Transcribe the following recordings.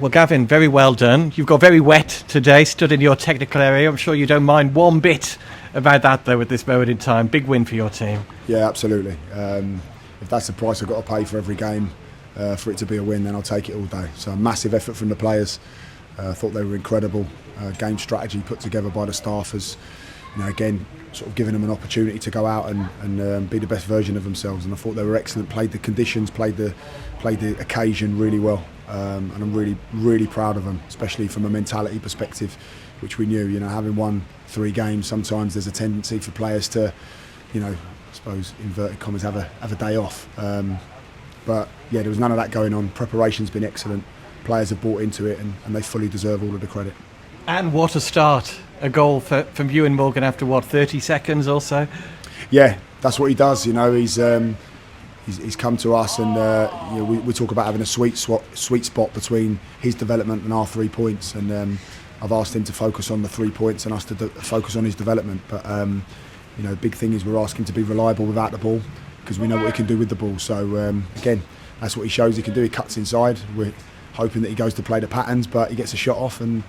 Well, Gavin, very well done. You've got very wet today, stood in your technical area. I'm sure you don't mind one bit about that, though, at this moment in time. Big win for your team. Yeah, absolutely. If that's the price I've got to pay for every game for it to be a win, then I'll take it all day. So a massive effort from the players. I thought they were incredible. Game strategy put together by the staffers. Again, sort of giving them an opportunity to go out and be the best version of themselves. And I thought they were excellent. Played the conditions, played the occasion really well. And I'm really, really proud of them, especially from a mentality perspective, which we knew. Having won 3 games, sometimes there's a tendency for players to, I suppose, inverted commas, have a day off. But yeah, there was none of that going on. Preparation's been excellent. Players have bought into it, and they fully deserve all of the credit. And what a start! A goal from Ewan Morgan after 30 seconds or so. Yeah, that's what he does. He's come to us, and we talk about having a sweet spot between his development and our 3 points. And I've asked him to focus on the 3 points and us to focus on his development. But the big thing is we're asking to be reliable without the ball, because we know what he can do with the ball. So again, that's what he shows he can do. He cuts inside. We're hoping that he goes to play the patterns, but he gets a shot off, and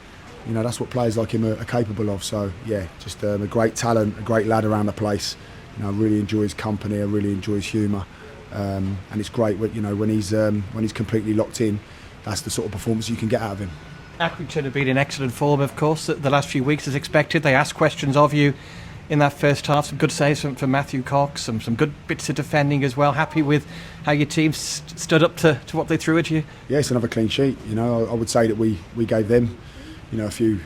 that's what players like him are capable of. So yeah, just a great talent, a great lad around the place. I really enjoy his company. I really enjoy his humour. And it's great when he's completely locked in. That's the sort of performance you can get out of him. Accrington have been in excellent form, of course, the last few weeks as expected. They asked questions of you in that first half. Some good saves from Matthew Cox, some good bits of defending as well. Happy with how your team stood up to what they threw at you? Yeah, it's another clean sheet. I would say that we gave them a few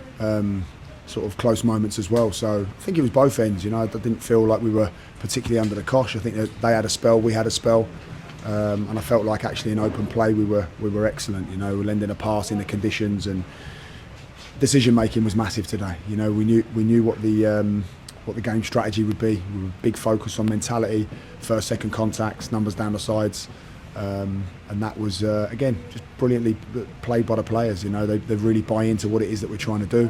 sort of close moments as well. So I think it was both ends. I didn't feel like we were particularly under the cosh. I think that they had a spell, we had a spell, and I felt like actually in open play we were excellent. We were lending a pass in the conditions, and decision making was massive today. We knew what the game strategy would be. We were big focus on mentality, first, second contacts, numbers down the sides. And that was again just brilliantly played by the players. They really buy into what it is that we're trying to do,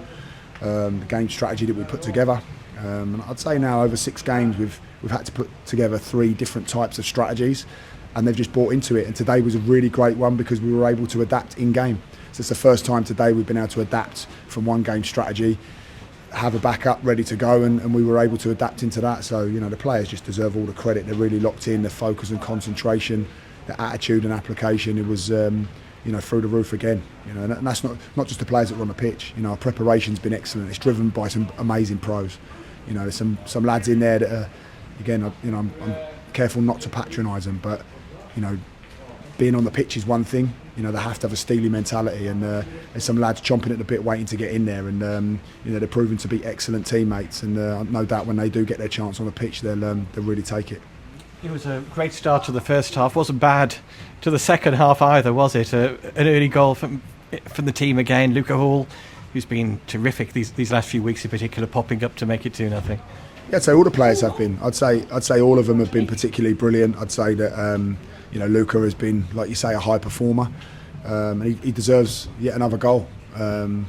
the game strategy that we put together. And I'd say now over 6 games we've had to put together 3 different types of strategies, and they've just bought into it. And today was a really great one because we were able to adapt in game. So it's the first time today we've been able to adapt from one game strategy, have a backup ready to go, and we were able to adapt into that. So the players just deserve all the credit. They're really locked in. Their focus and concentration, the attitude and application, it was through the roof again. And that's not just the players that were on the pitch. Our preparation's been excellent. It's driven by some amazing pros. There's some lads in there that are, again, I'm careful not to patronise them, but being on the pitch is one thing. They have to have a steely mentality, and there's some lads chomping at the bit waiting to get in there, and they're proven to be excellent teammates, and no doubt when they do get their chance on the pitch, they'll really take it. It was a great start to the first half. Wasn't bad to the second half either, was it? An early goal from the team again. Luca Hall, who's been terrific these last few weeks in particular, popping up to make it 2-0. Yeah, I'd say all the players have been. I'd say all of them have been particularly brilliant. I'd say that Luca has been, like you say, a high performer, and he deserves yet another goal. Again,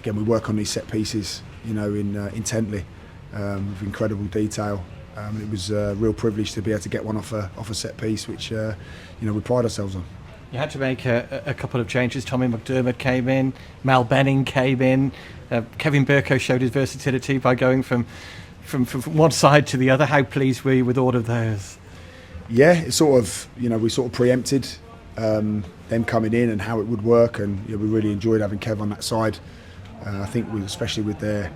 we work on these set pieces, intently, with incredible detail. It was a real privilege to be able to get one off a set piece, which we pride ourselves on. You had to make a couple of changes. Tommy McDermott came in, Mal Benning came in, Kevin Burko showed his versatility by going from one side to the other. How pleased were you with all of those? Yeah, it's sort of we sort of preempted them coming in and how it would work, and we really enjoyed having Kev on that side. I think especially with their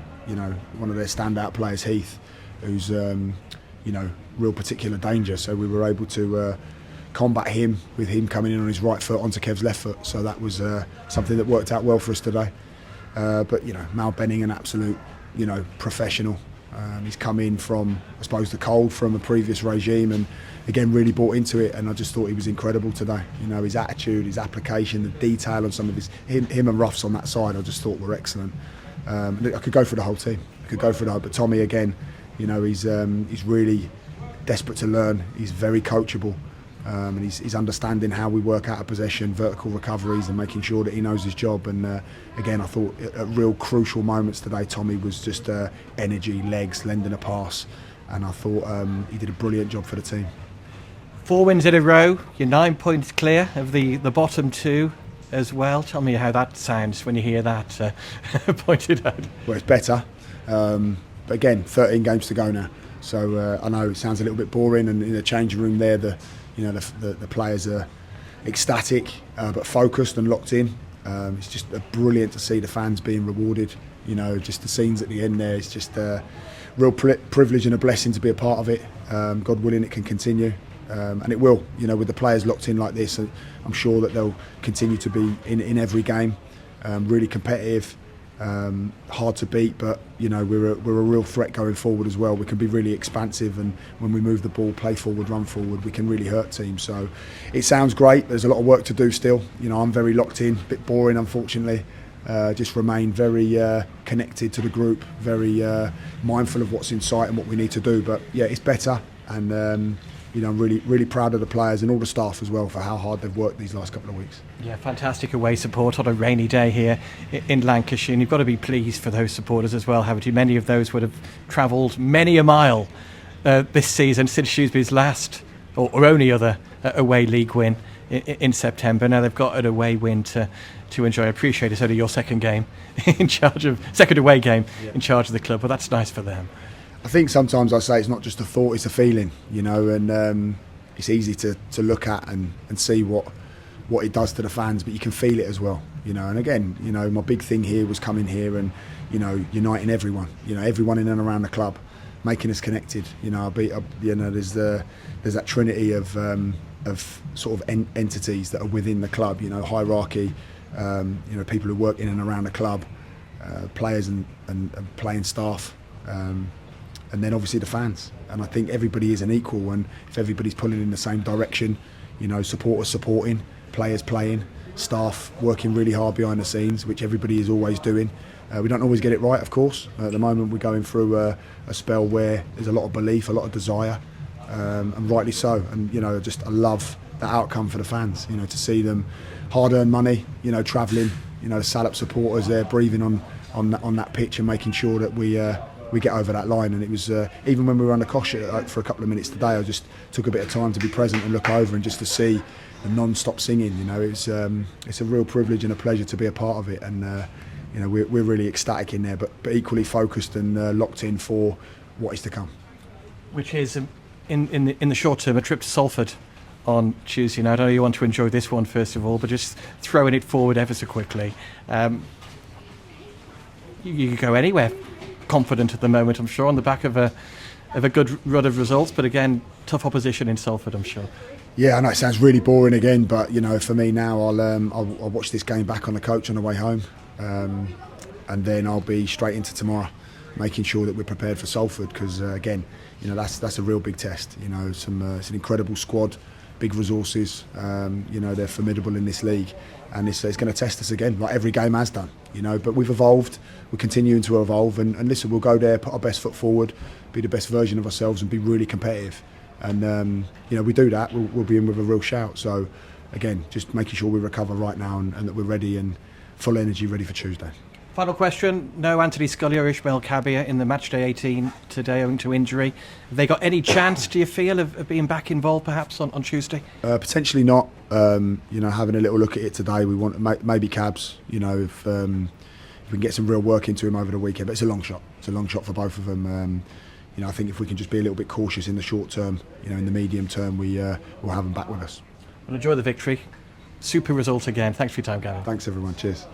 one of their standout players, Heath, who's real particular danger, so we were able to combat him with him coming in on his right foot onto Kev's left foot, so that was something that worked out well for us today. But Mal Benning, an absolute professional. He's come in from, I suppose, the cold from a previous regime, and again really bought into it, and I just thought he was incredible today. His attitude, his application, the detail on some of him and Ruffs on that side, I just thought were excellent. I could go through the whole team. But Tommy again, he's really desperate to learn. He's very coachable, and he's understanding how we work out of possession, vertical recoveries, and making sure that he knows his job. And again, I thought at real crucial moments today, Tommy was just energy, legs, lending a pass, and I thought he did a brilliant job for the team. 4 wins in a row. You're 9 points clear of the bottom 2. as well. Tell me how that sounds when you hear that pointed out. Well, it's better. But again, 13 games to go now. So I know it sounds a little bit boring, and in the changing room there, the players are ecstatic but focused and locked in. It's just brilliant to see the fans being rewarded. Just the scenes at the end there. It's just a real privilege and a blessing to be a part of it. God willing, it can continue. And it will, with the players locked in like this, I'm sure that they'll continue to be in every game, really competitive, hard to beat, but we're a real threat going forward as well. We can be really expansive, and when we move the ball, play forward, run forward, we can really hurt teams. So it sounds great. There's a lot of work to do still. I'm very locked in, a bit boring unfortunately. Just remain very connected to the group, very mindful of what's in sight and what we need to do. But yeah, it's better, and I'm really proud of the players and all the staff as well for how hard they've worked these last couple of weeks. Yeah, fantastic away support on a rainy day here in Lancashire, and you've got to be pleased for those supporters as well, haven't you? Many of those would have travelled many a mile this season since Shrewsbury's last or only other away league win in September. Now they've got an away win to enjoy. I appreciate it's only your second away game in charge of the club, but that's nice for them. I think sometimes I say it's not just a thought, it's a feeling, and it's easy to look at and see what it does to the fans, but you can feel it as well, and again, my big thing here was coming here and, uniting everyone, everyone in and around the club, making us connected. There's that trinity of sort of entities that are within the club, hierarchy, people who work in and around the club, players and playing staff, and then obviously the fans. And I think everybody is an equal, and if everybody's pulling in the same direction, supporters supporting, players playing, staff working really hard behind the scenes, which everybody is always doing. We don't always get it right, of course. At the moment we're going through a spell where there's a lot of belief, a lot of desire, and rightly so. And I love that outcome for the fans, to see them hard-earned money, travelling, the Salford supporters there breathing on that pitch and making sure that we get over that line. And it was even when we were under Kosh for a couple of minutes today, I just took a bit of time to be present and look over and just to see the non-stop singing. It's a real privilege and a pleasure to be a part of it, and we're really ecstatic in there, but equally focused and locked in for what is to come. Which is in the short term a trip to Salford on Tuesday night. I know you want to enjoy this one first of all, but just throwing it forward ever so quickly. You could go anywhere confident at the moment, I'm sure, on the back of a good run of results, but again, tough opposition in Salford, I'm sure. Yeah, I know it sounds really boring again, but for me now, I'll watch this game back on the coach on the way home, and then I'll be straight into tomorrow, making sure that we're prepared for Salford, because again, that's a real big test. It's an incredible squad, big resources. They're formidable in this league, and it's going to test us again, like every game has done. But we've evolved, we're continuing to evolve, and listen, we'll go there, put our best foot forward, be the best version of ourselves, and be really competitive. And we do that, we'll be in with a real shout. So again, just making sure we recover right now and that we're ready and full energy, ready for Tuesday. Final question. No Anthony Scully or Ishmael Kabir in the matchday 18 today owing to injury. Have they got any chance, do you feel, of being back involved perhaps on Tuesday? Potentially not. Having a little look at it today, we want maybe Cabs, if we can get some real work into him over the weekend. But it's a long shot. It's a long shot for both of them. I think if we can just be a little bit cautious in the short term, in the medium term, we'll have them back with us. Well, enjoy the victory. Super result again. Thanks for your time, Gavin. Thanks everyone. Cheers.